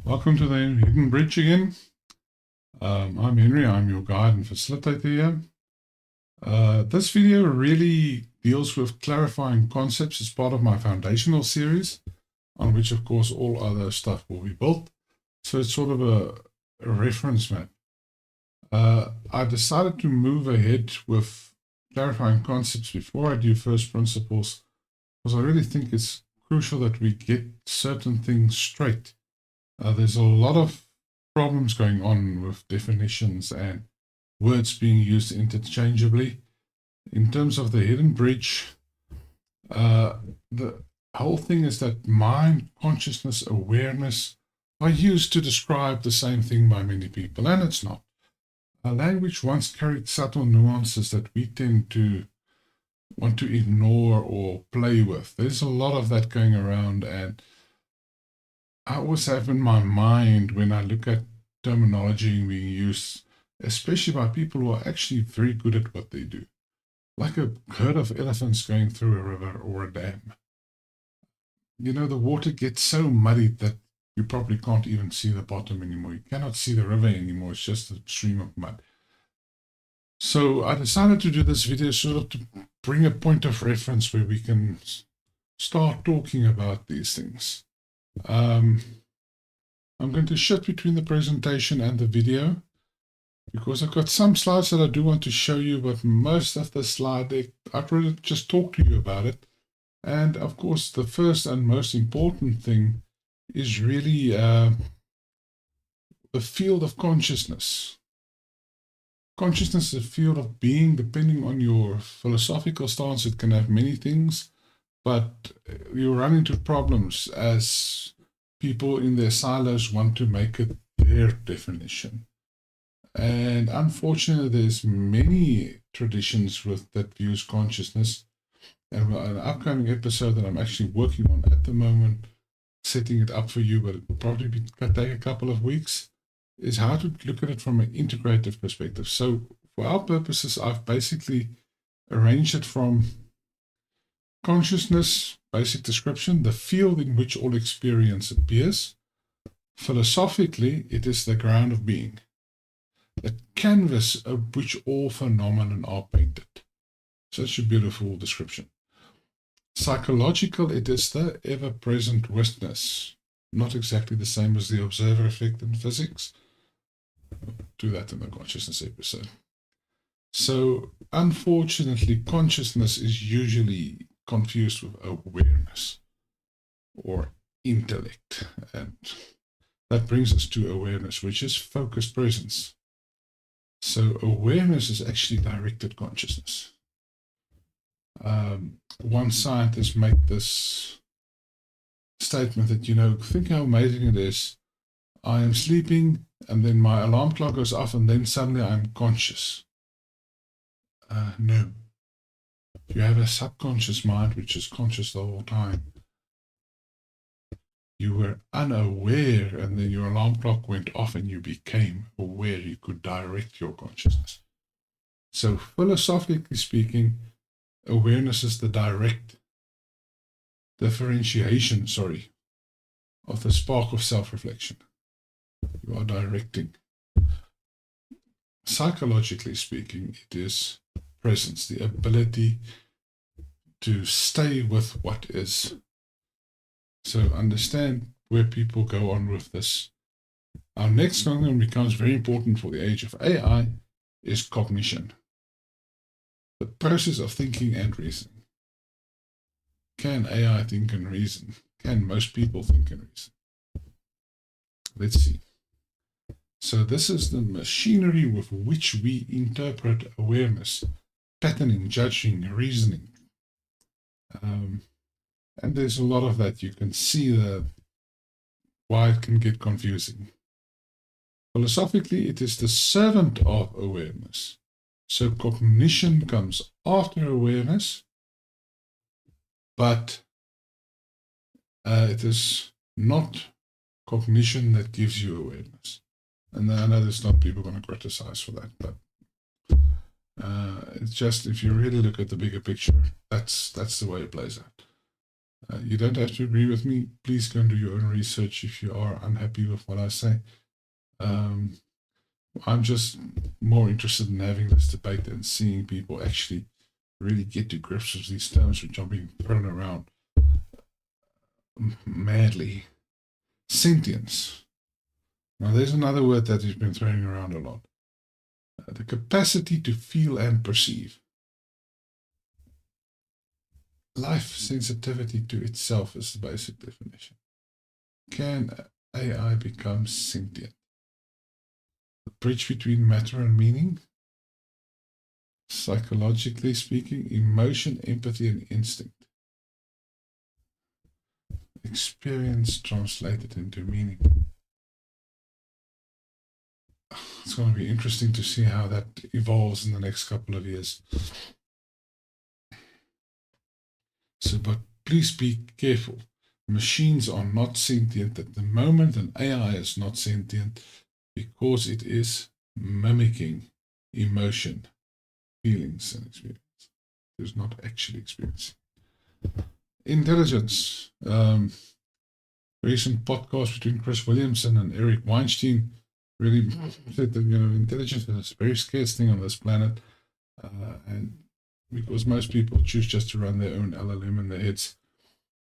Welcome to the Hidden Bridge again. I'm Henry, I'm your guide and facilitator here. This video really deals with clarifying concepts as part of my foundational series, on which of course all other stuff will be built. So it's sort of a reference map. I decided to move ahead with clarifying concepts before I do first principles, because I really think it's crucial that we get certain things straight. There's a lot of problems going on with definitions and words being used interchangeably. In terms of the hidden bridge, the whole thing is that mind, consciousness, awareness are used to describe the same thing by many people, and it's not. Language once carried subtle nuances that we tend to want to ignore or play with. There's a lot of that going around, and I always have in my mind when I look at terminology being used, especially by people who are actually very good at what they do, like a herd of elephants going through a river or a dam. You know, the water gets so muddied that you probably can't even see the bottom anymore. You cannot see the river anymore. It's just a stream of mud. So I decided to do this video sort of to bring a point of reference where we can start talking about these things. I'm going to shift between the presentation and the video because I've got some slides that I do want to show you, but most of the slide deck, I'd rather just talk to you about it. And of course, the first and most important thing is really the field of consciousness. Consciousness is a field of being. Depending on your philosophical stance, it can have many things, but you run into problems as people in their silos want to make it their definition. And unfortunately, there's many traditions that views consciousness. And an upcoming episode that I'm actually working on at the moment, setting it up for you, but it will probably take a couple of weeks, is how to look at it from an integrative perspective. So for our purposes, I've basically arranged it from consciousness, basic description, the field in which all experience appears. Philosophically, it is the ground of being, the canvas of which all phenomena are painted. Such a beautiful description. Psychological, it is the ever-present witness. Not exactly the same as the observer effect in physics. I'll do that in the consciousness episode. So, unfortunately, consciousness is usually confused with awareness or intellect. And that brings us to awareness, which is focused presence. So awareness is actually directed consciousness. One scientist made this statement that, think how amazing it is. I am sleeping and then my alarm clock goes off and then suddenly I'm conscious. No. You have a subconscious mind which is conscious the whole time. You were unaware and then your alarm clock went off and you became aware. You could direct your consciousness. So philosophically speaking, awareness is the direct differentiation, of the spark of self-reflection. You are directing. Psychologically speaking, it is presence, the ability to stay with what is. So understand where people go on with this. Our next one becomes very important for the age of AI is cognition. The process of thinking and reasoning. Can AI think and reason? Can most people think and reason? Let's see. So this is the machinery with which we interpret awareness, patterning, judging, reasoning. And there's a lot of that. You can see why it can get confusing. Philosophically, it is the servant of awareness. So cognition comes after awareness, but it is not cognition that gives you awareness. And I know there's not people going to criticize for that, but it's just if you really look at the bigger picture, that's the way it plays out. You don't have to agree with me. Please go and do your own research if you are unhappy with what I say. Um, I'm just more interested in having this debate and seeing people actually really get to grips with these terms which are being thrown around madly. Sentience. Now, there's another word that has been thrown around a lot. The capacity to feel and perceive. Life sensitivity to itself is the basic definition. Can AI become sentient? The bridge between matter and meaning? Psychologically speaking, emotion, empathy, and instinct. Experience translated into meaning. It's going to be interesting to see how that evolves in the next couple of years. So, but please be careful. Machines are not sentient at the moment, and AI is not sentient because it is mimicking emotion, feelings, and experience. It is not actually experiencing. Intelligence. Recent podcast between Chris Williamson and Eric Weinstein really said that intelligence is a very scarce thing on this planet, and because most people choose just to run their own LLM in their heads.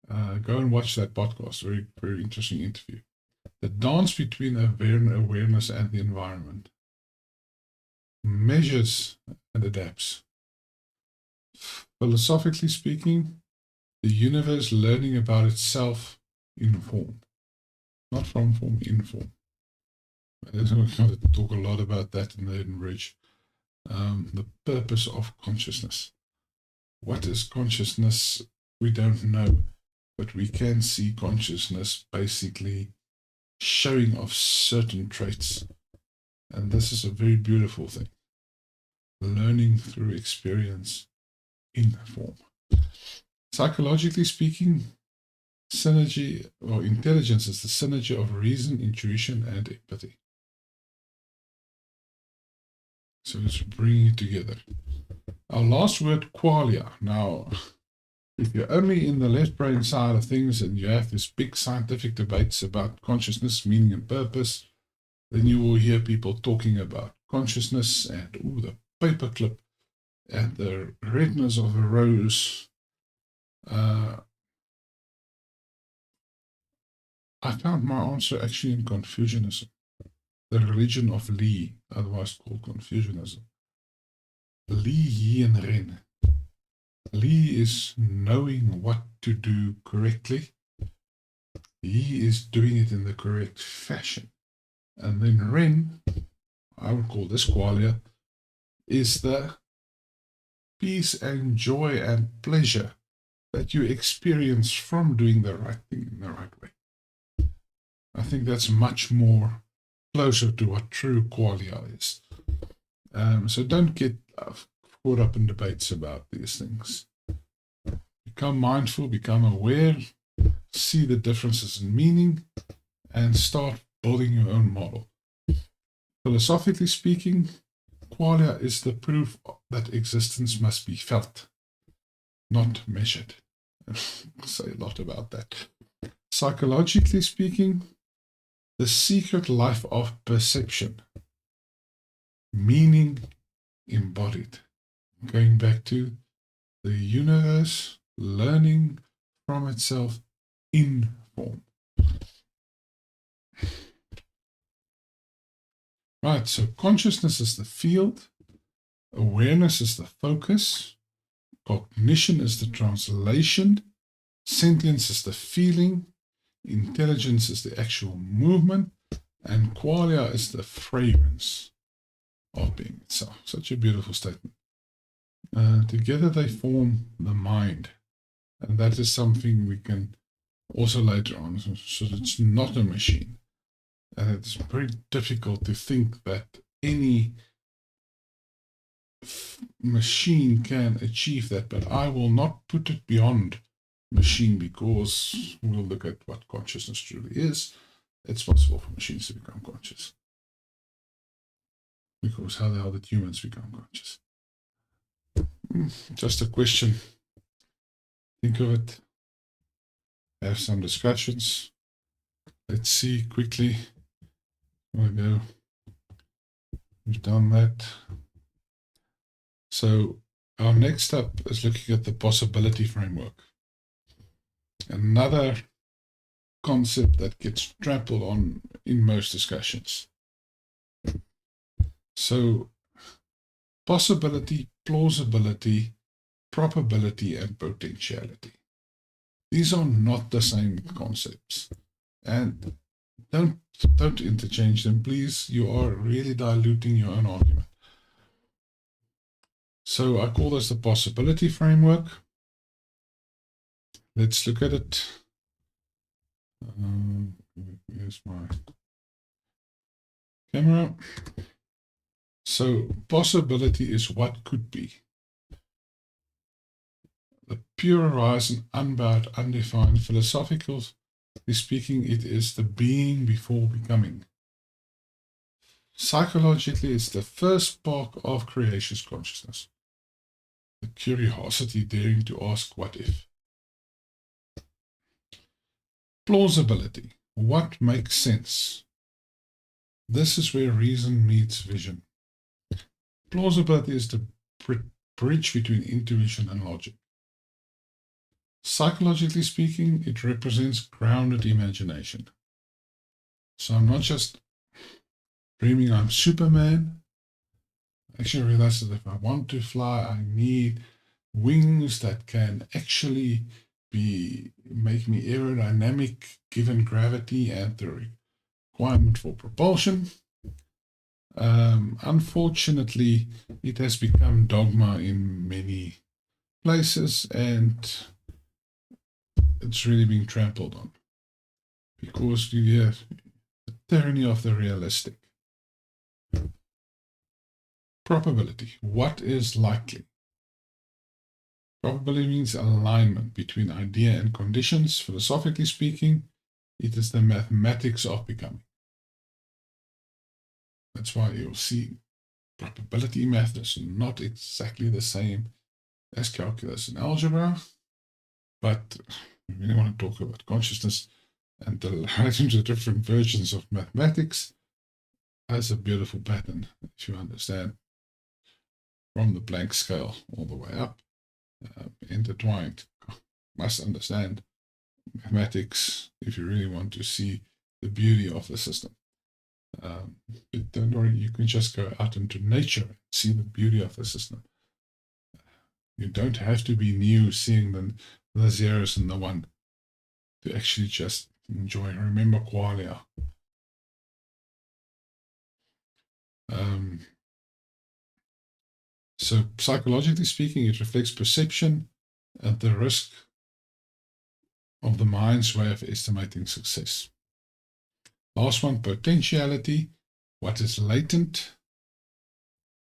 Go and watch that podcast. Very, very interesting interview. The dance between awareness and the environment measures and adapts. Philosophically speaking, the universe learning about itself in form, not from form, in form. We're going to talk a lot about that in the Hidden Bridge. The purpose of consciousness. What is consciousness? We don't know, but we can see consciousness basically showing off certain traits. And this is a very beautiful thing. Learning through experience in form. Psychologically speaking, synergy or intelligence is the synergy of reason, intuition, and empathy. So it's bringing it together. Our last word, qualia. Now, if you're only in the left brain side of things and you have this big scientific debates about consciousness, meaning, and purpose, then you will hear people talking about consciousness and the paperclip and the redness of a rose. I found my answer actually in Confucianism, the religion of Li, otherwise called Confucianism. Li, Yi, and Ren. Li is knowing what to do correctly. Yi is doing it in the correct fashion. And then Ren, I would call this qualia, is the peace and joy and pleasure that you experience from doing the right thing in the right way. I think that's much more closer to what true qualia is. So don't get caught up in debates about these things. Become mindful, become aware, see the differences in meaning, and start building your own model. Philosophically speaking, qualia is the proof that existence must be felt, not measured. I'll say a lot about that. Psychologically speaking, the secret life of perception, meaning embodied. Going back to the universe learning from itself in form. Right, so consciousness is the field, awareness is the focus, cognition is the translation, sentience is the feeling, intelligence is the actual movement, and qualia is the fragrance of being itself. Such a beautiful statement. Together they form the mind, and that is something we can also later on. So it's not a machine, and it's very difficult to think that any machine can achieve that, but I will not put it beyond machine because we'll look at what consciousness truly is. It's possible for machines to become conscious, because how the hell did humans become conscious? Just a question. Think of it. have some discussions. Let's see quickly. There we go. We've done that. So our next step is looking at the possibility framework. Another concept that gets trampled on in most discussions. So possibility, plausibility, probability, and potentiality. These are not the same concepts. And don't interchange them, please. You are really diluting your own argument. So I call this the possibility framework. Let's look at it. Here's my camera. So possibility is what could be. The pure horizon, unbound, undefined, philosophically speaking, it is the being before becoming. Psychologically, it's the first spark of creation's consciousness. The curiosity daring to ask what if. Plausibility. What makes sense? This is where reason meets vision. Plausibility is the bridge between intuition and logic. Psychologically speaking, it represents grounded imagination. So I'm not just dreaming I'm Superman. I actually realize that if I want to fly, I need wings that can actually make me aerodynamic given gravity and the requirement for propulsion. Unfortunately, it has become dogma in many places, and it's really being trampled on because you have the tyranny of the realistic. Probability. What is likely? Probability means alignment between idea and conditions. Philosophically speaking, it is the mathematics of becoming. That's why you'll see probability methods not exactly the same as calculus and algebra, but we really want to talk about consciousness and the relations of different versions of mathematics as a beautiful pattern, if you understand, from the blank scale all the way up, intertwined. Must understand mathematics if you really want to see the beauty of the system. But don't worry, you can just go out into nature and see the beauty of the system. You don't have to be new seeing the zeros and the one to actually just enjoy. Remember qualia. So psychologically speaking, it reflects perception at the risk of the mind's way of estimating success. Last one, potentiality, what is latent.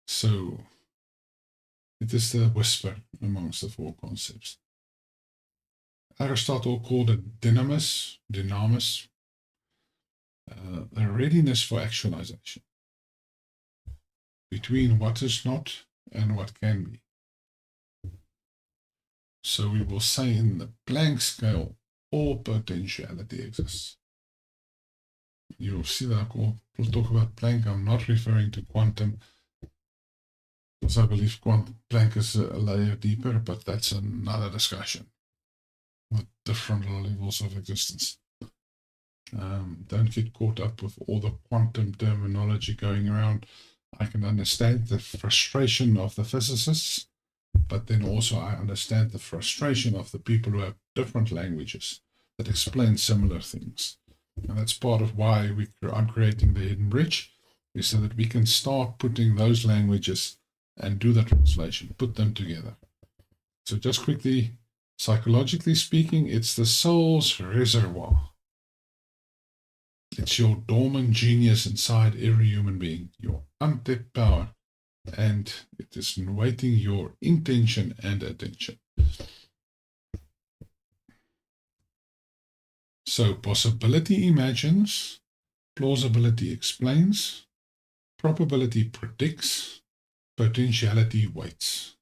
So it is the whisper amongst the four concepts. Aristotle called it dynamis, the readiness for actualization between what is not and what can be. So we will say in the Planck scale, all potentiality exists. You'll see that we'll talk about Planck. I'm not referring to quantum, because I believe Planck is a layer deeper, but that's another discussion with different levels of existence. Don't get caught up with all the quantum terminology going around. I can understand the frustration of the physicists, but then also I understand the frustration of the people who have different languages that explain similar things. And that's part of why I'm creating the Hidden Bridge, is so that we can start putting those languages and do the translation, put them together. So just quickly, psychologically speaking, it's the soul's reservoir. It's your dormant genius inside every human being, your untapped power, and it is awaiting your intention and attention. So possibility imagines, plausibility explains, probability predicts, potentiality waits.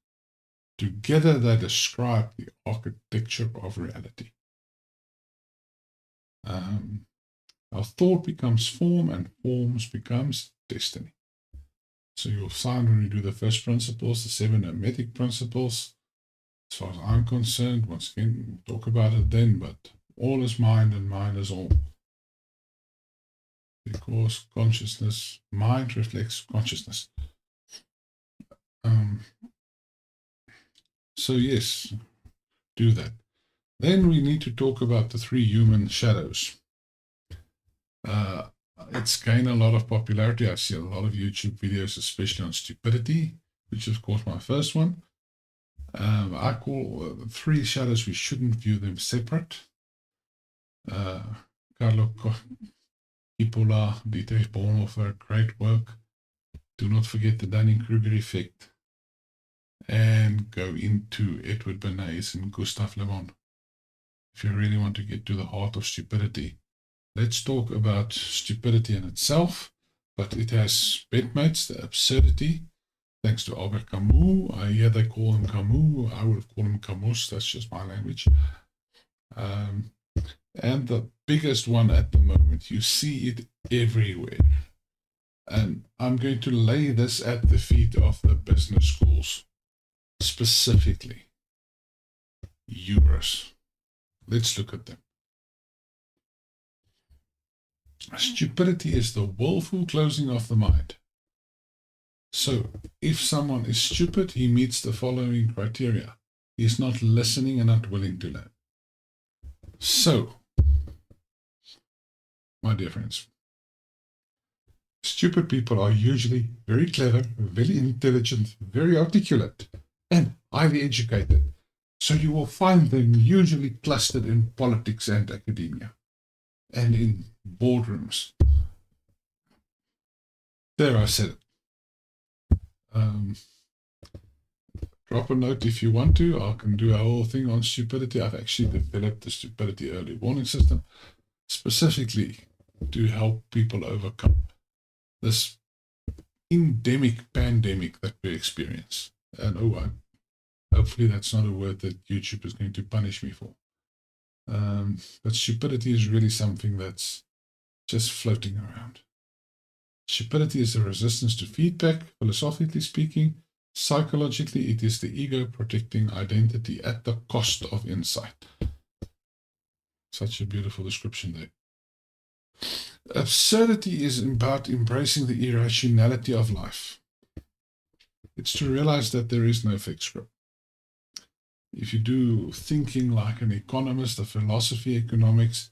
Together they describe the architecture of reality. Our thought becomes form, and forms becomes destiny. So you'll find when we do the first principles, the 7 hermetic principles, as far as I'm concerned, once again, we'll talk about it then, but all is mind and mind is all. Because consciousness, mind reflects consciousness. So yes, do that. Then we need to talk about the 3 human shadows. It's gained a lot of popularity. I see a lot of YouTube videos, especially on stupidity, which is of course my first one. I call 3 shadows, we shouldn't view them separate. Carlo Coppola, Dietrich Bonhoeffer, great work. Do not forget the Dunning-Kruger effect. And go into Edward Bernays and Gustav Le Bon. If you really want to get to the heart of stupidity. Let's talk about stupidity in itself, but it has bedmates, the absurdity, thanks to Albert Camus. I hear they call him Camus. I would have called him Camus. That's just my language. And the biggest one at the moment, you see it everywhere. And I'm going to lay this at the feet of the business schools, specifically hubris. Let's look at them. Stupidity is the willful closing of the mind. So, if someone is stupid, he meets the following criteria. He is not listening and not willing to learn. So, my dear friends, stupid people are usually very clever, very intelligent, very articulate, and highly educated. So you will find them usually clustered in politics and academia, and in boardrooms. There, I said it. Drop a note if you want to. I can do a whole thing on stupidity. I've actually developed the stupidity early warning system specifically to help people overcome this endemic pandemic that we experience. And hopefully that's not a word that YouTube is going to punish me for. But stupidity is really something that's just floating around. Stupidity is a resistance to feedback, philosophically speaking. Psychologically, it is the ego protecting identity at the cost of insight. Such a beautiful description there. Absurdity is about embracing the irrationality of life. It's to realize that there is no fixed script. If you do thinking like an economist, a philosophy economics,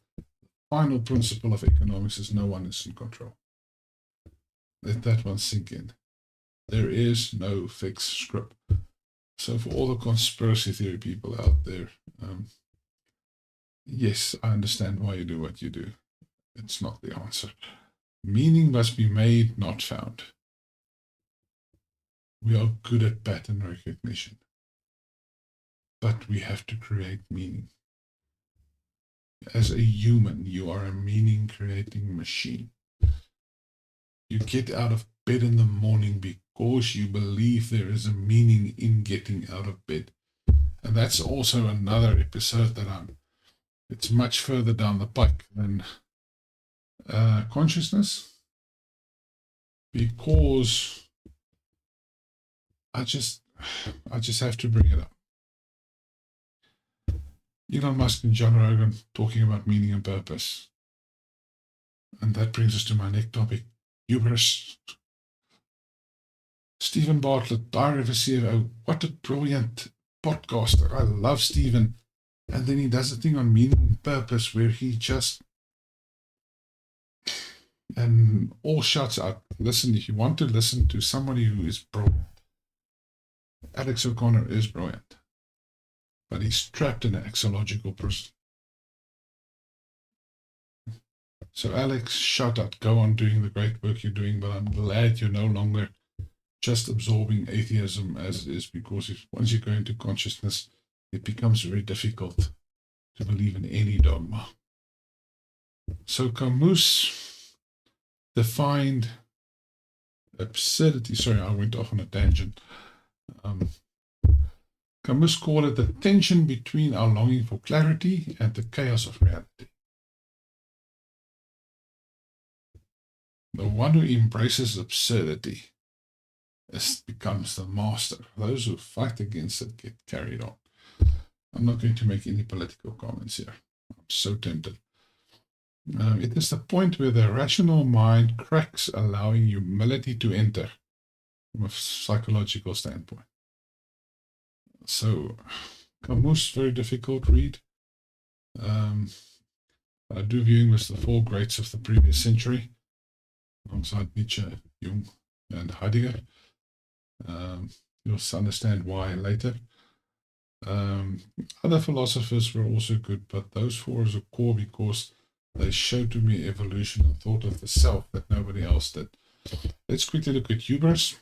final principle of economics is no one is in control. Let that one sink in. There is no fixed script. So for all the conspiracy theory people out there, yes, I understand why you do what you do. It's not the answer. Meaning must be made, not found. We are good at pattern recognition, but we have to create meaning. As a human, you are a meaning-creating machine. You get out of bed in the morning because you believe there is a meaning in getting out of bed. And that's also another episode that it's much further down the pike than consciousness, because I just have to bring it up. Elon Musk and John Rogan talking about meaning and purpose. And that brings us to my next topic, hubris. Stephen Bartlett, Diary of a CFO. What a brilliant podcaster. I love Stephen. And then he does a thing on meaning and purpose where he just, and all shouts out, listen, if you want to listen to somebody who is brilliant, Alex O'Connor is brilliant, but he's trapped in an axiological prison. So Alex, shout out, go on doing the great work you're doing, but I'm glad you're no longer just absorbing atheism as it is, because once you go into consciousness, it becomes very difficult to believe in any dogma. So Camus defined absurdity. Sorry, I went off on a tangent. Camus called it the tension between our longing for clarity and the chaos of reality. The one who embraces absurdity becomes the master. Those who fight against it get carried on. I'm not going to make any political comments here. I'm so tempted. It is the point where the rational mind cracks, allowing humility to enter from a psychological standpoint. So, Camus, very difficult read. I do view him as the four greats of the previous century, alongside Nietzsche, Jung, and Heidegger. You'll understand why later. Other philosophers were also good, but those four is a core because they show to me evolution and thought of the self that nobody else did. Let's quickly look at hubris.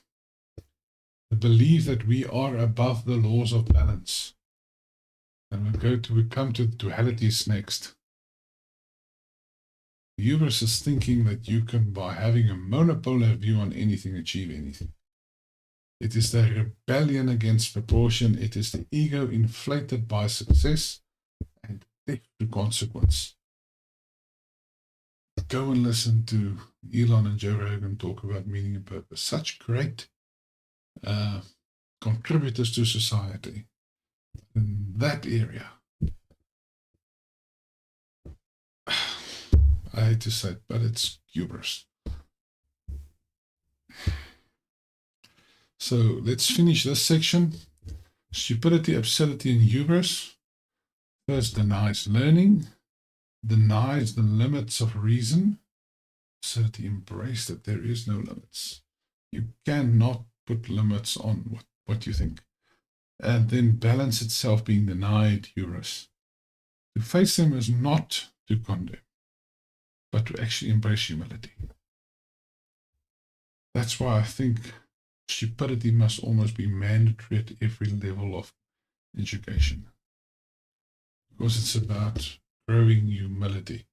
The belief that we are above the laws of balance. And we come to dualities next. Hubris is thinking that you can, by having a monopolar view on anything, achieve anything. It is the rebellion against proportion. It is the ego inflated by success and deaf to consequence. Go and listen to Elon and Joe Rogan talk about meaning and purpose. Such great contributors to society in that area. I hate to say it, but it's hubris. So let's finish this section. Stupidity, absurdity, and hubris. First, denies learning, denies the limits of reason. Absurdity, embrace that there is no limits. You cannot put limits on what you think. And then balance itself being denied, hubris. To face them is not to condemn, but to actually embrace humility. That's why I think stupidity must almost be mandatory at every level of education, because it's about growing humility.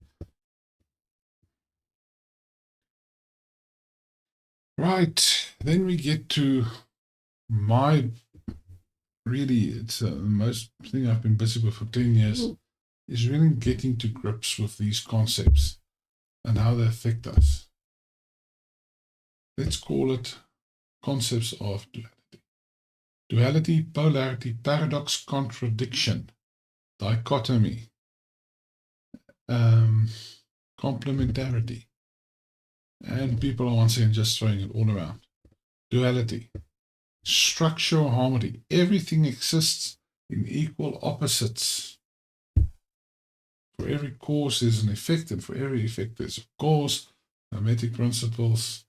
Right, then we get to it's the most thing I've been busy with for 10 years, is really getting to grips with these concepts and how they affect us. Let's call it concepts of duality. Duality, polarity, paradox, contradiction, dichotomy, complementarity. And people are once again just throwing it all around. Duality, structural harmony. Everything exists in equal opposites. For every cause there's an effect, and for every effect there's a cause. Hermetic principles,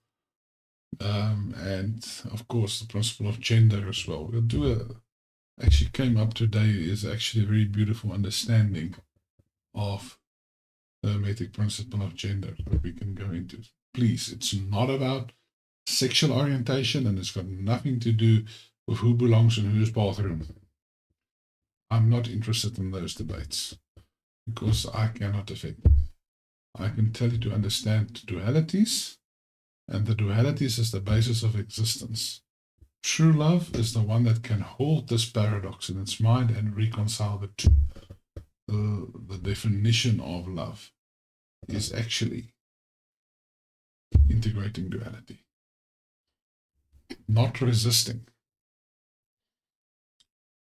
and of course the principle of gender as well. We'll do actually came up today is actually a very beautiful understanding of the hermetic principle of gender that we can go into. Please, it's not about sexual orientation, and it's got nothing to do with who belongs in whose bathroom. I'm not interested in those debates because I cannot affect them. I can tell you to understand dualities, and the dualities is the basis of existence. True love is the one that can hold this paradox in its mind and reconcile the two. The definition of love is actually integrating duality, not resisting.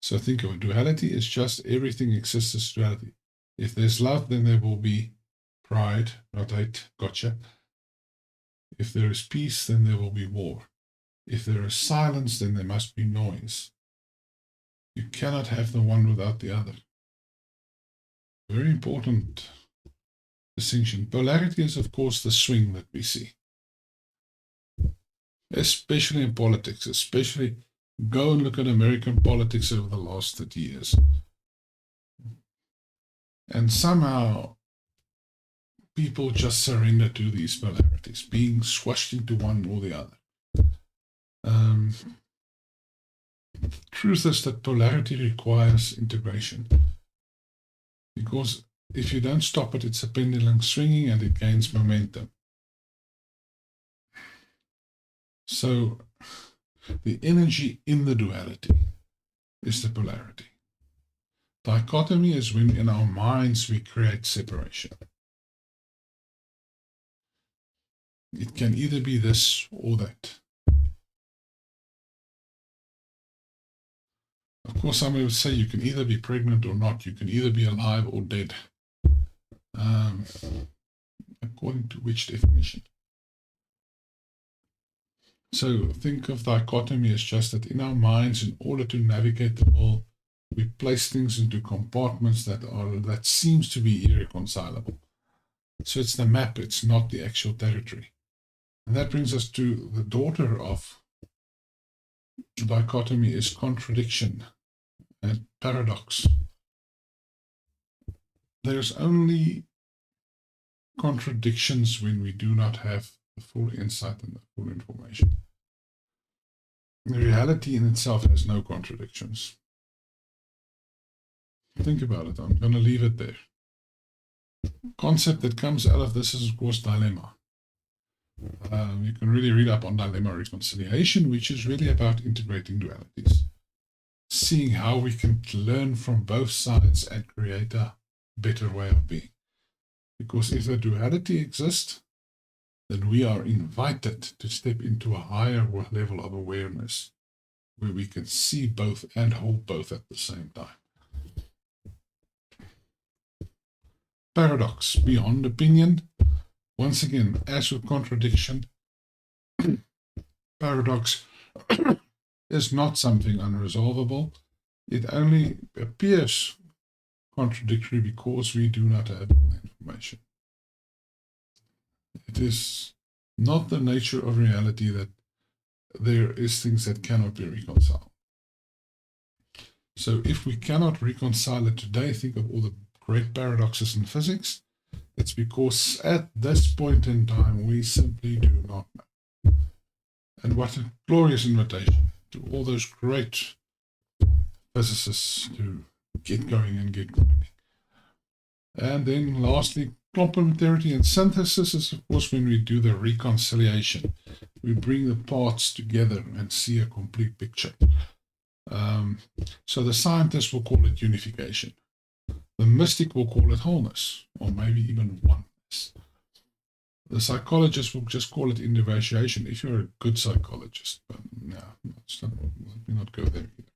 So think of it. Duality is just everything exists as duality. If there's love, then there will be pride, not hate, gotcha. If there is peace, then there will be war. If there is silence, then there must be noise. You cannot have the one without the other. Very important distinction. Polarity is, of course, the swing that we see, especially in politics, especially go and look at American politics over the last 30 years. And somehow people just surrender to these polarities, being squashed into one or the other. The truth is that polarity requires integration, because if you don't stop it, it's a pendulum swinging and it gains momentum. So the energy in the duality is the polarity. Dichotomy is when in our minds we create separation. It can either be this or that. Of course, some would say you can either be pregnant or not. You can either be alive or dead. According to which definition? So think of dichotomy as just that in our minds, in order to navigate the world, we place things into compartments that seems to be irreconcilable. So it's the map, it's not the actual territory. And that brings us to the daughter of dichotomy is contradiction and paradox. There's only contradictions when we do not have the full insight and the full information. The reality in itself has no contradictions. Think about it. I'm going to leave it there. Concept that comes out of this is, of course, dilemma. You can really read up on dilemma reconciliation, which is really about integrating dualities, seeing how we can learn from both sides and create a better way of being. Because if a duality exists, then we are invited to step into a higher level of awareness where we can see both and hold both at the same time. Paradox, beyond opinion. Once again, as with contradiction, paradox is not something unresolvable. It only appears contradictory because we do not have all the information. It is not the nature of reality that there is things that cannot be reconciled. So if we cannot reconcile it today, think of all the great paradoxes in physics. It's because at this point in time, we simply do not know. And what a glorious invitation to all those great physicists to get going and get grinding. And then lastly, complementarity and synthesis is, of course, when we do the reconciliation. We bring the parts together and see a complete picture. So the scientist will call it unification. The mystic will call it wholeness, or maybe even oneness. The psychologist will just call it individuation, if you're a good psychologist. But no, let me not go there either.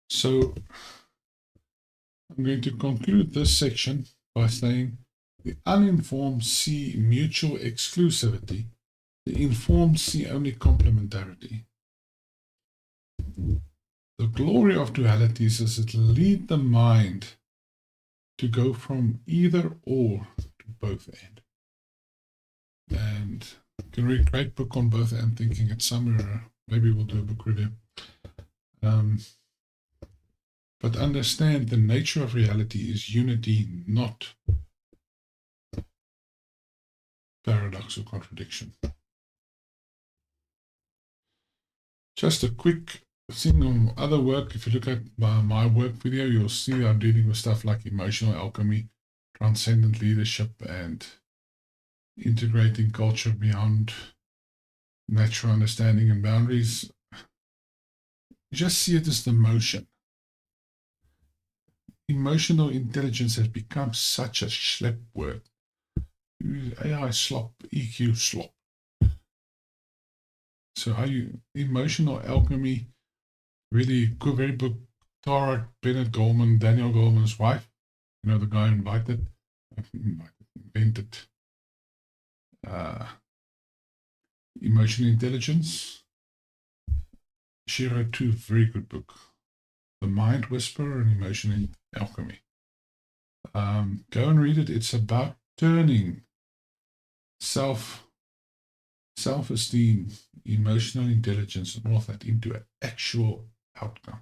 So I'm going to conclude this section by saying the uninformed see mutual exclusivity, the informed see only complementarity. The glory of dualities is it lead the mind to go from either or to both end. And you can read a great book on both end thinking at somewhere. Maybe we'll do a book review. But understand the nature of reality is unity, not paradox or contradiction. Just a quick thing on other work. If you look at my work video, you'll see I'm dealing with stuff like emotional alchemy, transcendent leadership, and integrating culture beyond natural understanding and boundaries. Just see it as the motion. Emotional intelligence has become such a schlep word. AI slop, EQ slop. So are you emotional alchemy? Really good, very book. Tara Bennett Goldman, Daniel Goldman's wife. You know, the guy invented emotional intelligence. She wrote two very good books. The Mind Whisperer and Emotional Alchemy. Go and read it. It's about turning self-esteem, emotional intelligence, and all of that into an actual outcome.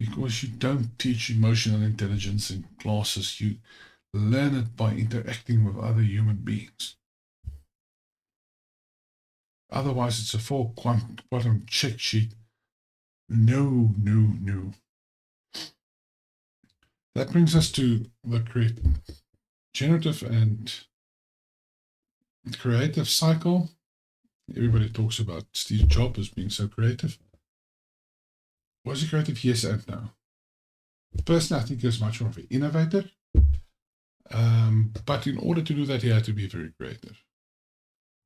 Because you don't teach emotional intelligence in classes, you learn it by interacting with other human beings. Otherwise, it's a full quantum check sheet. No. That brings us to the generative and creative cycle. Everybody talks about Steve Jobs as being so creative. Was he creative? Yes and no. Personally, I think he was much more of an innovator. But in order to do that, you have to be very creative.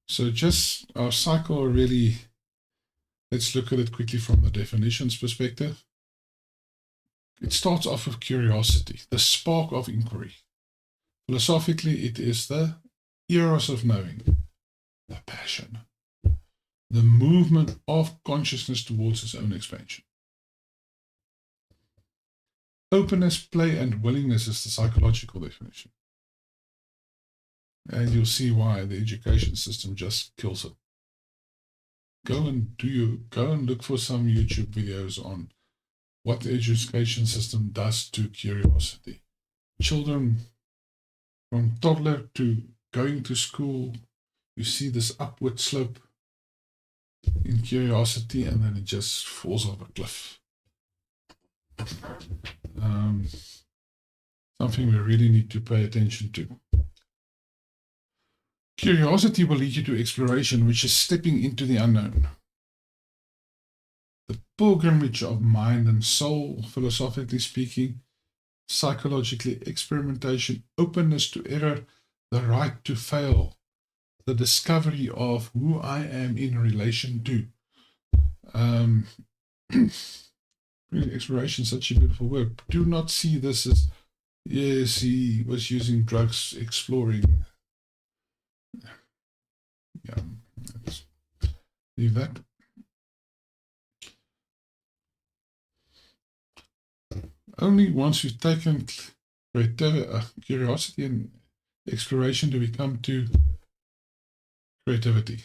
So just our cycle really, let's look at it quickly from the definitions perspective. It starts off with curiosity, the spark of inquiry. Philosophically, it is the eros of knowing, the passion, the movement of consciousness towards its own expansion. Openness, play, and willingness is the psychological definition. And you'll see why the education system just kills it. Go and look for some YouTube videos on what the education system does to curiosity. Children from toddler to going to school, you see this upward slope in curiosity, and then it just falls off a cliff. Something we really need to pay attention to. Curiosity will lead you to exploration, which is stepping into the unknown. The pilgrimage of mind and soul, philosophically speaking, psychologically, experimentation, openness to error, the right to fail, the discovery of who I am in relation to. Exploration is such a beautiful word. Do not see this as, yes, he was using drugs, exploring. Yeah, let's leave that. Only once we've taken curiosity and exploration do we come to creativity.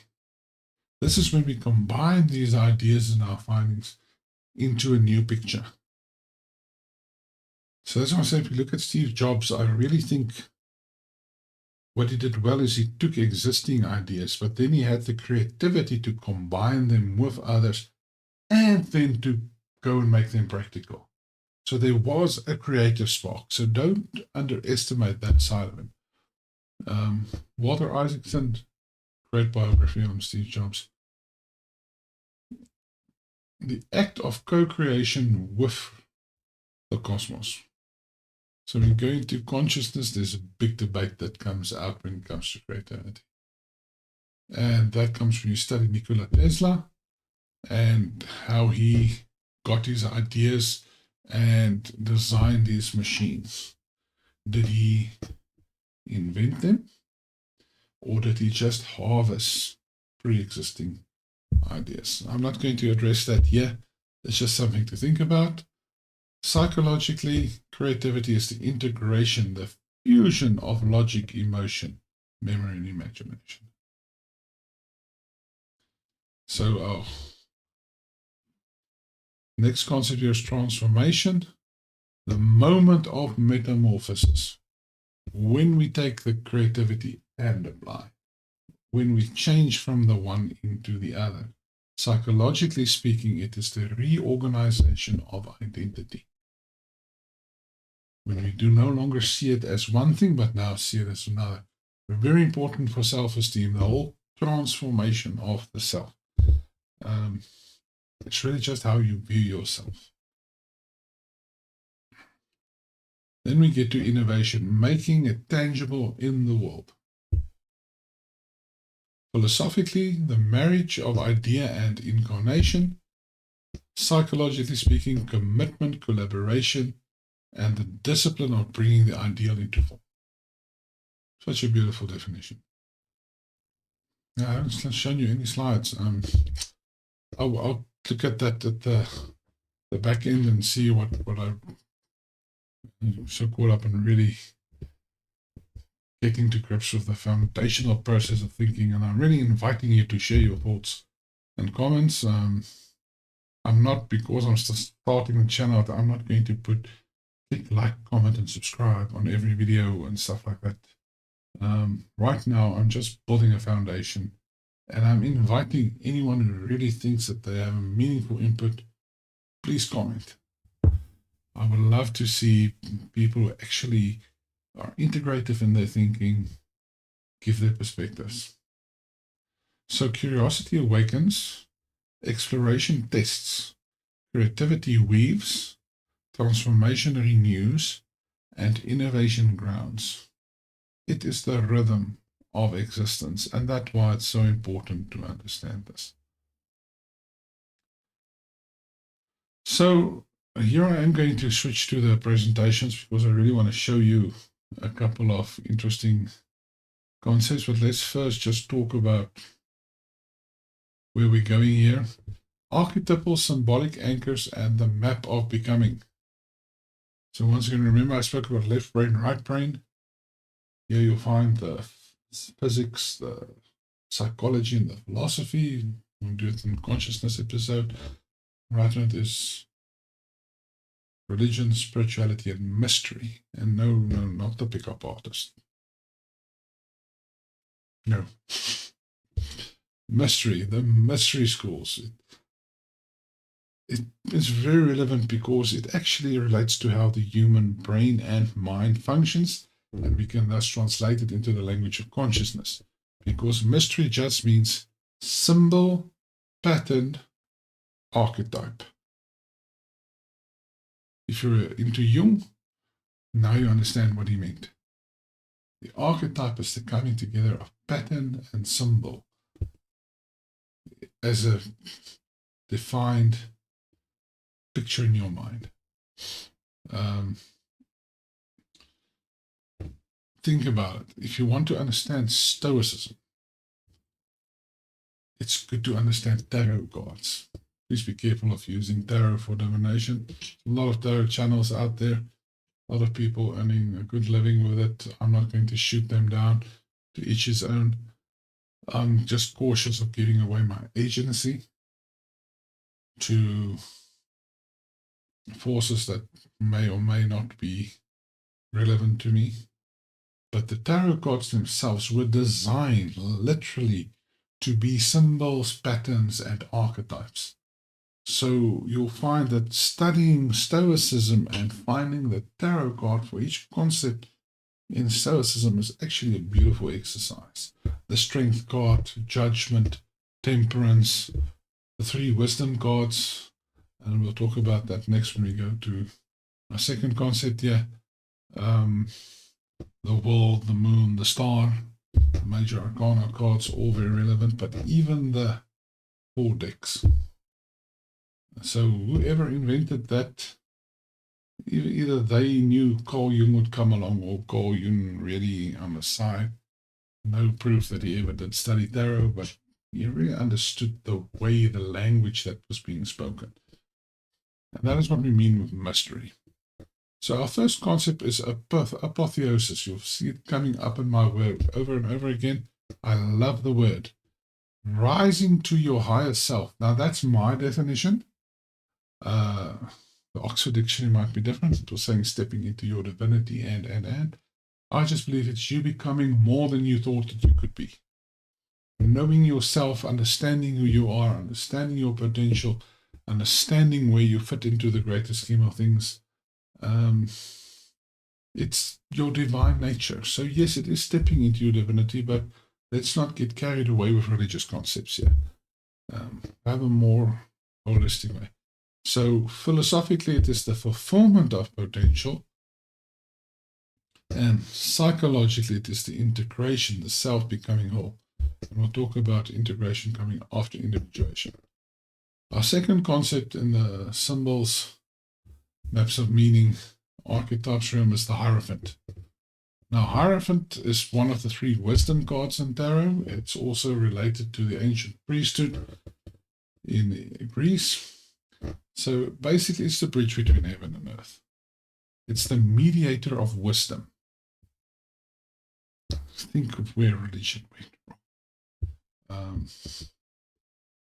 This is when we combine these ideas and our findings into a new picture. So that's why I say, if you look at Steve Jobs, I really think what he did well is he took existing ideas, but then he had the creativity to combine them with others and then to go and make them practical. So there was a creative spark. So don't underestimate that side of him. Walter Isaacson, great biography on Steve Jobs. The act of co-creation with the cosmos. So when you go into consciousness, there's a big debate that comes out when it comes to creativity. And that comes when you study Nikola Tesla and how he got his ideas and designed these machines. Did he invent them? Or did he just harvest pre-existing ideas? I'm not going to address that here. It's just something to think about. Psychologically, creativity is the integration, the fusion of logic, emotion, memory, and imagination. So, next concept here is transformation, the moment of metamorphosis. When we take the creativity and apply, when we change from the one into the other. Psychologically speaking, it is the reorganization of identity. When we do no longer see it as one thing, but now see it as another. Very important for self-esteem, the whole transformation of the self. It's really just how you view yourself. Then we get to innovation, making it tangible in the world. Philosophically, the marriage of idea and incarnation. Psychologically speaking, commitment, collaboration, and the discipline of bringing the ideal into form. Such a beautiful definition. Now, I haven't shown you any slides. I'll look at that at the back end and see what I'm so caught up in really getting to grips with the foundational process of thinking, and I'm really inviting you to share your thoughts and comments. I'm not, because I'm still starting the channel, I'm not going to put click like, comment, and subscribe on every video and stuff like that. Right now, I'm just building a foundation, and I'm inviting anyone who really thinks that they have a meaningful input, please comment. I would love to see people who actually are integrative in their thinking, give their perspectives. So curiosity awakens, exploration tests, creativity weaves, transformation renews, and innovation grounds. It is the rhythm of existence, and that's why it's so important to understand this. So here I am going to switch to the presentations because I really want to show you a couple of interesting concepts, but let's first just talk about where we're going here. Archetypal symbolic anchors and the map of becoming. So once again, remember I spoke about left brain, right brain. Here you'll find the physics, the psychology, and the philosophy. We'll do it in consciousness episode. Right now it is religion, spirituality, and mystery. And no, not the pickup artist. No. Mystery, the mystery schools. It is very relevant because it actually relates to how the human brain and mind functions, and we can thus translate it into the language of consciousness. Because mystery just means symbol, pattern, archetype. If you're into Jung, now you understand what he meant. The archetype is the coming together of pattern and symbol as a defined picture in your mind. Think about it. If you want to understand Stoicism, it's good to understand tarot cards. Please be careful of using tarot for divination. A lot of tarot channels out there, a lot of people earning a good living with it. I'm not going to shoot them down, to each his own. I'm just cautious of giving away my agency to forces that may or may not be relevant to me. But the tarot cards themselves were designed literally to be symbols, patterns, and archetypes. So you'll find that studying Stoicism and finding the tarot card for each concept in Stoicism is actually a beautiful exercise. The Strength card, Judgment, Temperance, the three Wisdom cards, and we'll talk about that next when we go to our second concept here. The world, the moon, the star, the major arcana cards, all very relevant, but even the four decks. So whoever invented that, either they knew Carl Jung would come along, or Carl Jung really on the side. No proof that he ever did study tarot, but he really understood the way, the language that was being spoken. And that is what we mean with mystery. So our first concept is apotheosis. You'll see it coming up in my word over and over again. I love the word. Rising to your higher self. Now that's my definition. The Oxford Dictionary might be different. It was saying stepping into your divinity and. I just believe it's you becoming more than you thought that you could be. Knowing yourself, understanding who you are, understanding your potential, understanding where you fit into the greater scheme of things. It's your divine nature. So yes, it is stepping into your divinity, but let's not get carried away with religious concepts here. Have a more holistic way. So philosophically, it is the fulfillment of potential. And psychologically, it is the integration, the self becoming whole. And we'll talk about integration coming after individuation. Our second concept in the symbols, maps of meaning, archetypes realm is the Hierophant. Now, Hierophant is one of the three wisdom cards in tarot. It's also related to the ancient priesthood in Greece. So basically, it's the bridge between heaven and earth. It's the mediator of wisdom. Think of where religion went from.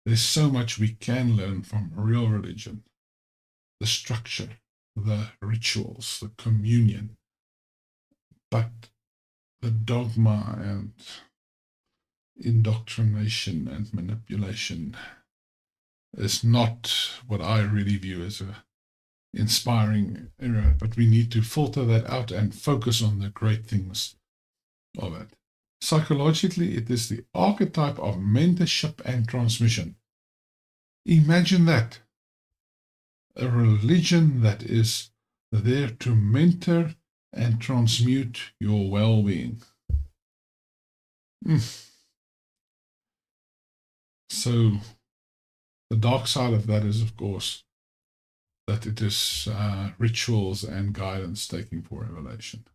There's so much we can learn from real religion. The structure, the rituals, the communion. But the dogma and indoctrination and manipulation is not what I really view as a inspiring era, but we need to filter that out and focus on the great things of it. Psychologically, it is the archetype of mentorship and transmission. Imagine that. A religion that is there to mentor and transmute your well-being. So the dark side of that is, of course, that it is rituals and guidance taking for revelation.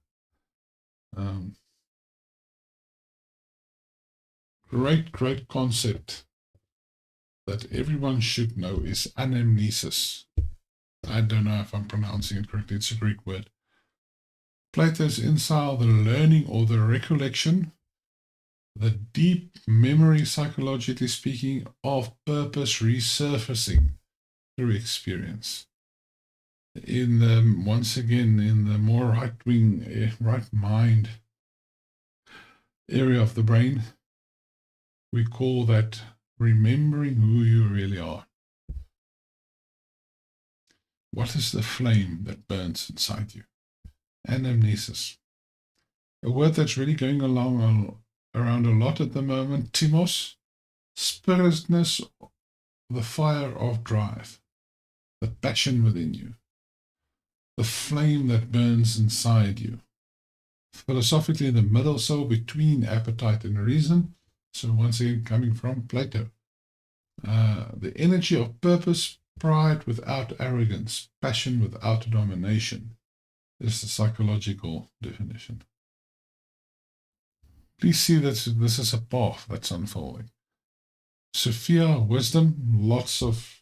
Great concept that everyone should know is anamnesis. I don't know if I'm pronouncing it correctly. It's a Greek word. Plato's insight, the learning or the recollection, the deep memory, psychologically speaking, of purpose resurfacing through experience. Once again, in the more right-wing, right mind area of the brain, we call that remembering who you really are. What is the flame that burns inside you? Anamnesis. A word that's really going around a lot at the moment, timos, spiritness, the fire of drive, the passion within you, the flame that burns inside you. Philosophically, the middle soul between appetite and reason. So once again, coming from Plato. The energy of purpose, pride without arrogance, passion without domination is the psychological definition. Please see that this is a path that's unfolding. Sophia, wisdom, lots of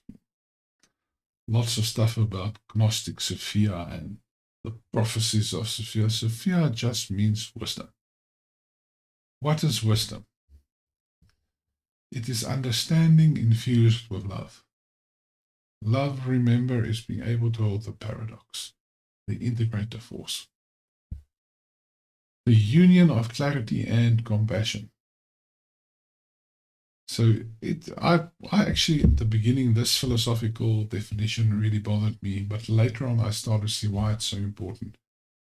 stuff about Gnostic Sophia and the prophecies of Sophia. Sophia just means wisdom. What is wisdom? It is understanding infused with love. Love, remember, is being able to hold the paradox, the integrator force. The union of clarity and compassion. So I actually, at the beginning, this philosophical definition really bothered me, but later on I started to see why it's so important.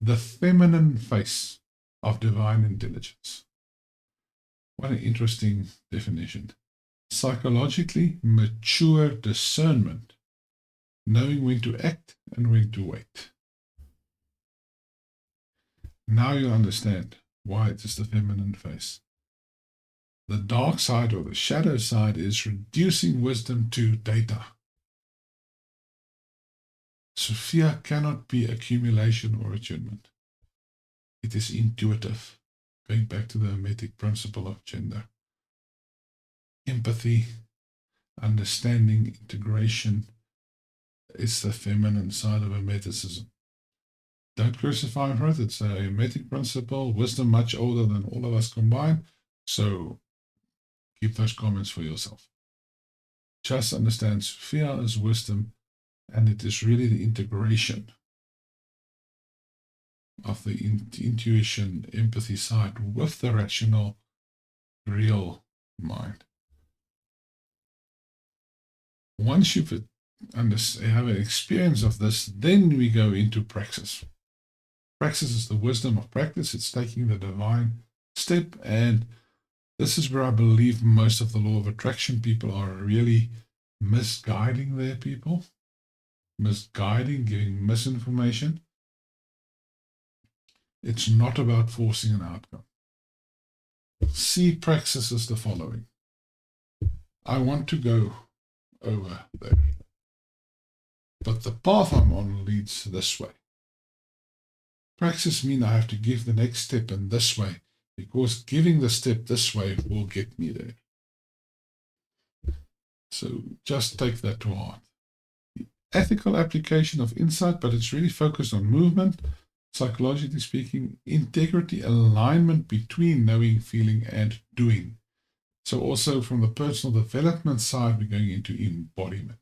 The feminine face of divine intelligence. What an interesting definition. Psychologically mature discernment, knowing when to act and when to wait. Now you understand why it is the feminine face. The dark side or the shadow side is reducing wisdom to data. Sophia cannot be accumulation or attunement. It is intuitive, going back to the hermetic principle of gender. Empathy, understanding, integration is the feminine side of hermeticism. Don't crucify for it. It's a hermetic principle, wisdom much older than all of us combined. So keep those comments for yourself. Just understand Sophia is wisdom, and it is really the integration of the intuition, empathy side with the rational, real mind. Once you have an experience of this, then we go into praxis. Praxis is the wisdom of practice. It's taking the divine step, and this is where I believe most of the law of attraction people are really misguiding their people, giving misinformation. It's not about forcing an outcome. See praxis as the following. I want to go over there, but the path I'm on leads this way. Praxis means I have to give the next step in this way, because giving the step this way will get me there. So just take that to heart. The ethical application of insight, but it's really focused on movement, psychologically speaking, integrity, alignment between knowing, feeling, and doing. So also from the personal development side, we're going into embodiment.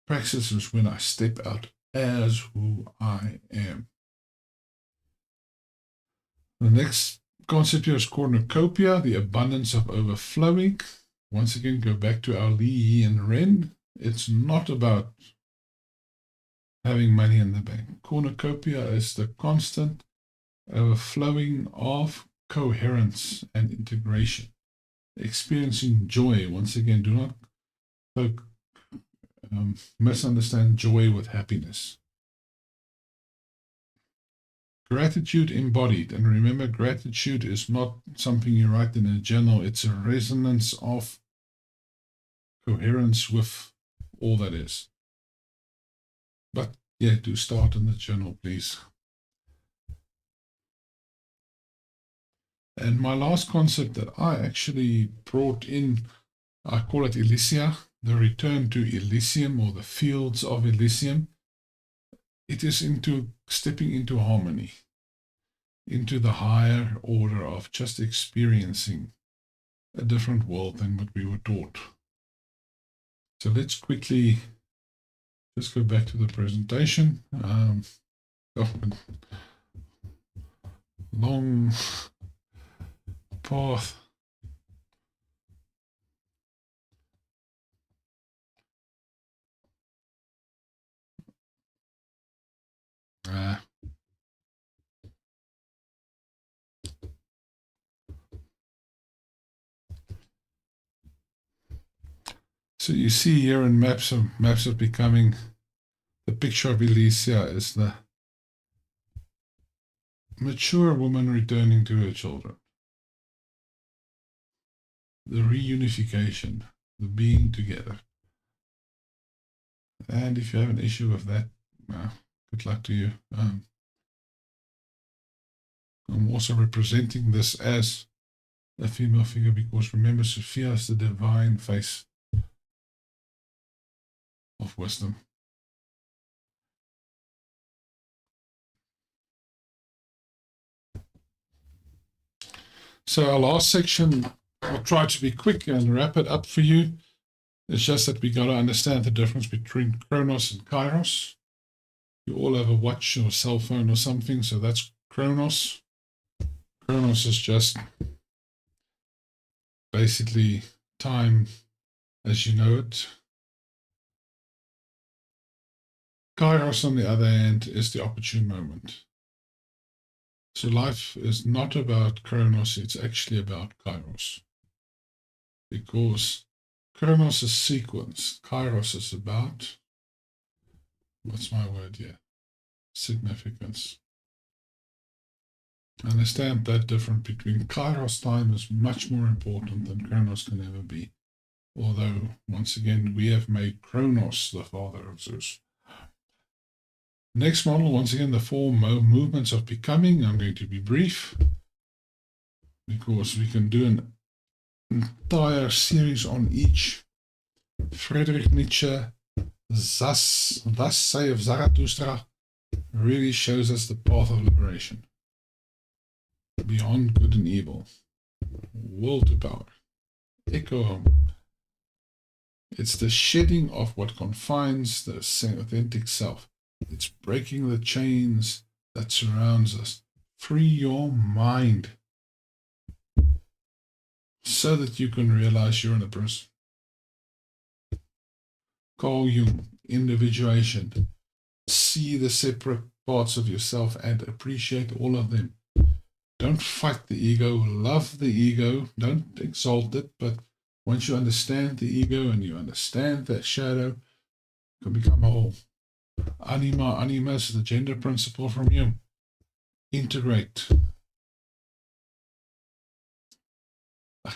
Praxis is when I step out as who I am. The next concept here is cornucopia, the abundance of overflowing. Once again, go back to our Li, Yi, and Ren. It's not about having money in the bank. Cornucopia is the constant overflowing of coherence and integration. Experiencing joy. Once again, do not misunderstand joy with happiness. Gratitude embodied. And remember, gratitude is not something you write in a journal. It's a resonance of coherence with all that is. But yeah, do start in the journal, please. And my last concept that I actually brought in, I call it Elysia, the return to Elysium, or the fields of Elysium. It is into stepping into harmony, into the higher order of just experiencing a different world than what we were taught. So let's quickly just go back to the presentation. Long path. So you see here in maps of becoming, the picture of Elysia is the mature woman returning to her children. The reunification, the being together. And if you have an issue with that, good luck to you. I'm also representing this as a female figure because remember, Sophia is the divine face of wisdom. So our last section, I'll try to be quick and wrap it up for you. It's just that we got to understand the difference between Chronos and Kairos. You all have a watch or cell phone or something, so that's Chronos. Chronos is just basically time as you know it. Kairos, on the other hand, is the opportune moment. So life is not about Chronos, it's actually about Kairos. Because Chronos is sequence, Kairos is about, what's my word here? Significance. Understand that difference between Kairos time is much more important than Chronos can ever be. Although, once again, we have made Chronos the father of Zeus. Next model, once again, the four movements of becoming. I'm going to be brief because we can do an entire series on each. Friedrich Nietzsche, Thus saith Zarathustra, really shows us the path of liberation. Beyond good and evil. Will to power. Echo home. It's the shedding of what confines the authentic self. It's breaking the chains that surrounds us. Free your mind so that you can realize you're in a prison. Carl Jung, individuation. See the separate parts of yourself and appreciate all of them. Don't fight the ego, love the ego, don't exalt it, but once you understand the ego and you understand that shadow, you can become whole. Anima is the gender principle from Jung. Integrate.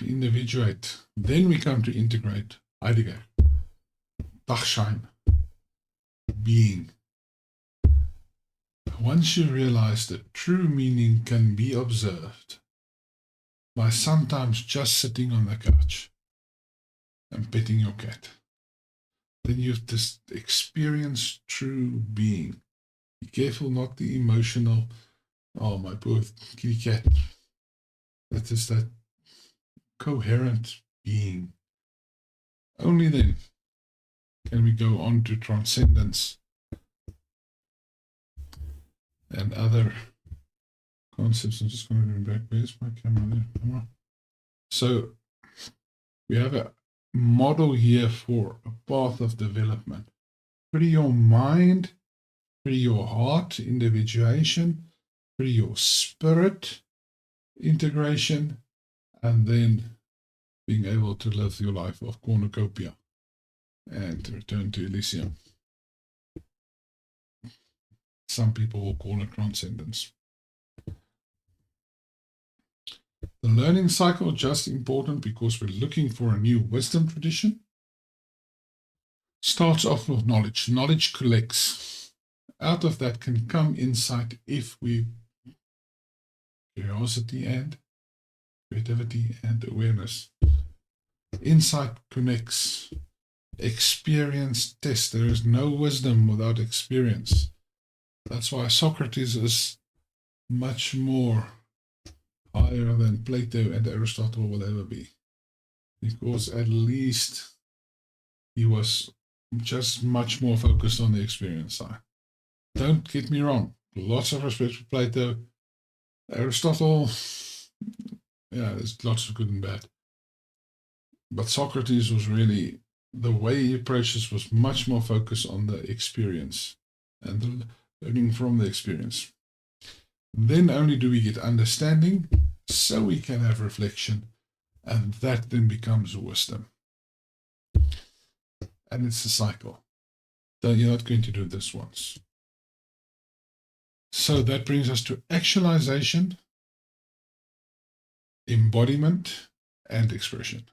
Individuate. Then we come to integrate. Heidegger. Dachschein. Being. Once you realize that true meaning can be observed by sometimes just sitting on the couch and petting your cat, then you've just experienced true being. Be careful, not the emotional, oh, my poor kitty cat. That is that coherent being. Only then can we go on to transcendence and other concepts. I'm just going to go back. Where's my camera there? Come on. So we have a model here for a path of development. Free your mind, free your heart, individuation, free your spirit, integration, and then being able to live your life of cornucopia and return to Elysium. Some people will call it transcendence. The learning cycle is just important because we're looking for a new wisdom tradition. Starts off with knowledge. Knowledge collects. Out of that can come insight if we curiosity and creativity and awareness. Insight connects. Experience tests. There is no wisdom without experience. That's why Socrates is much more higher than Plato and Aristotle will ever be. Because at least he was just much more focused on the experience side. Don't get me wrong. Lots of respect for Plato. Aristotle, yeah, there's lots of good and bad. But Socrates was really, the way he approached this was much more focused on the experience and the learning from the experience. Then only do we get understanding, so we can have reflection, and that then becomes wisdom. And it's a cycle. So you're not going to do this once. So that brings us to actualization, embodiment, and expression.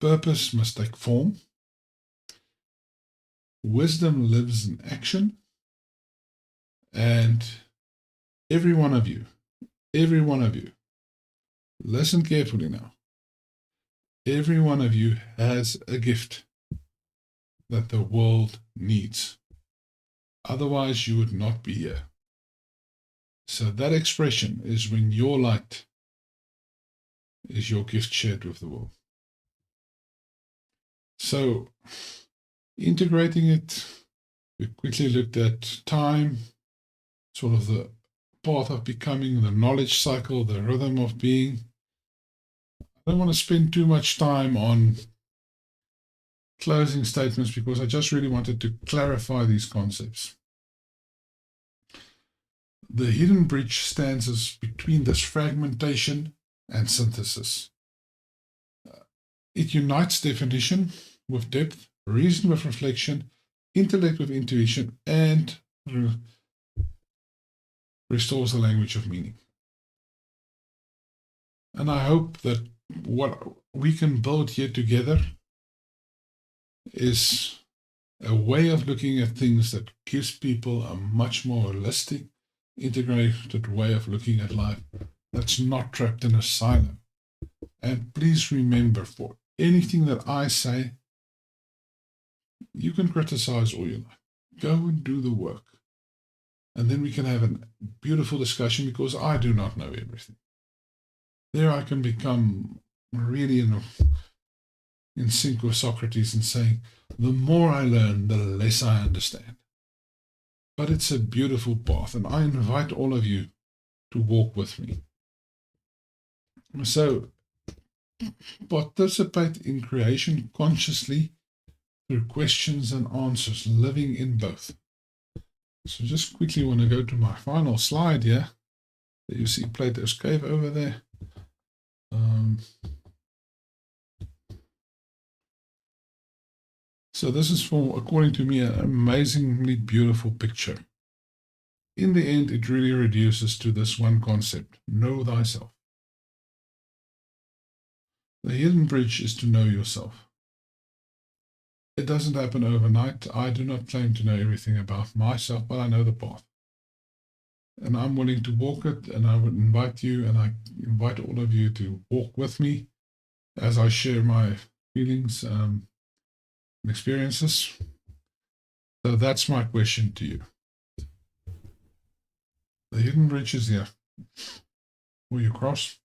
Purpose must take form. Wisdom lives in action. And every one of you, listen carefully now. Every one of you has a gift that the world needs. Otherwise, you would not be here. So that expression is when your light is your gift shared with the world. So, integrating it, we quickly looked at time, sort of the path of becoming, the knowledge cycle, the rhythm of being. I don't want to spend too much time on closing statements because I just really wanted to clarify these concepts. The hidden bridge stands as between this fragmentation and synthesis. It unites definition with depth, reason with reflection, intellect with intuition, and restores the language of meaning. And I hope that what we can build here together is a way of looking at things that gives people a much more holistic, integrated way of looking at life that's not trapped in a silo. And please remember, for anything that I say, you can criticize all you like. Go and do the work. And then we can have a beautiful discussion because I do not know everything. There I can become really in sync with Socrates and saying, the more I learn, the less I understand. But it's a beautiful path, and I invite all of you to walk with me. So, participate in creation consciously through questions and answers, living in both. So just quickly want to go to my final slide here. You see Plato's cave over there. So this is, according to me, an amazingly beautiful picture. In the end, it really reduces to this one concept: know thyself. The hidden bridge is to know yourself. It doesn't happen overnight. I do not claim to know everything about myself, but I know the path. And I'm willing to walk it, and I would invite you, and I invite all of you to walk with me as I share my feelings and experiences. So that's my question to you. The hidden bridge is here. Will you cross?